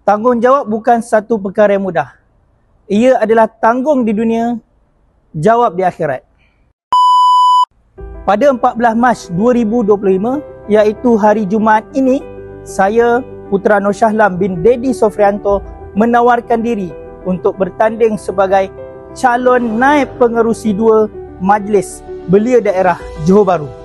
Tanggungjawab bukan satu perkara yang mudah. Ia adalah tanggung di dunia, jawab di akhirat. Pada 14 Mac 2025, iaitu hari Jumaat ini, saya, Putra Nur Shahlam bin Dedi Sofrianto, menawarkan diri untuk bertanding sebagai calon naib pengerusi 2 Majlis Belia Daerah Johor Bahru.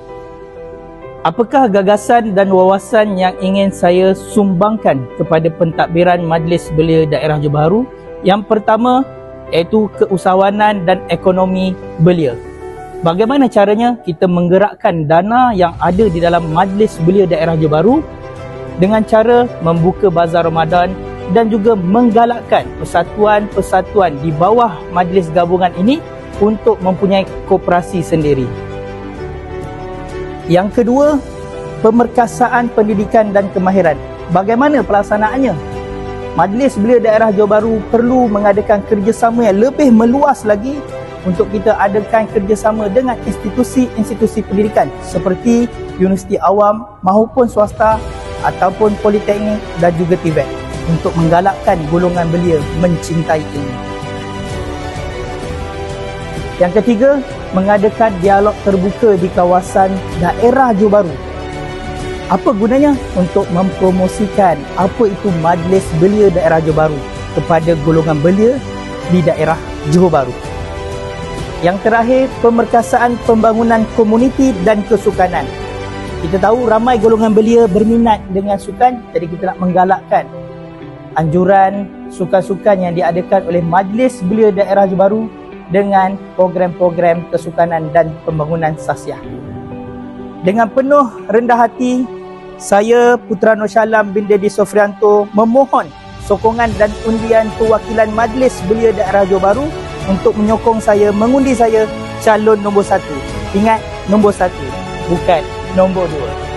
Apakah gagasan dan wawasan yang ingin saya sumbangkan kepada pentadbiran Majlis Belia Daerah Johor Bahru? Yang pertama, iaitu keusahawanan dan ekonomi belia. Bagaimana caranya kita menggerakkan dana yang ada di dalam Majlis Belia Daerah Johor Bahru dengan cara membuka bazar Ramadan dan juga menggalakkan persatuan-persatuan di bawah majlis gabungan ini untuk mempunyai koperasi sendiri. Yang kedua, pemerkasaan pendidikan dan kemahiran. Bagaimana pelaksanaannya? Majlis Belia Daerah Johor Bahru perlu mengadakan kerjasama yang lebih meluas lagi untuk kita adakan kerjasama dengan institusi-institusi pendidikan seperti universiti awam maupun swasta ataupun politeknik dan juga TVET untuk menggalakkan golongan belia mencintai ilmu. Yang ketiga, mengadakan dialog terbuka di kawasan daerah Johor Bahru. Apa gunanya? Untuk mempromosikan apa itu Majlis Belia Daerah Johor Bahru kepada golongan belia di daerah Johor Bahru. Yang terakhir, pemerkasaan pembangunan komuniti dan kesukanan. Kita tahu ramai golongan belia berminat dengan sukan, jadi kita nak menggalakkan anjuran sukan-sukan yang diadakan oleh Majlis Belia Daerah Johor Bahru dengan program-program kesukanan dan pembangunan sasiah. Dengan penuh rendah hati, saya Putra Nur Shahlam bin Dedi Sofrianto memohon sokongan dan undian perwakilan Majlis Belia Daerah Johor Bahru untuk menyokong saya, mengundi saya calon nombor 1. Ingat, nombor 1, bukan nombor 2.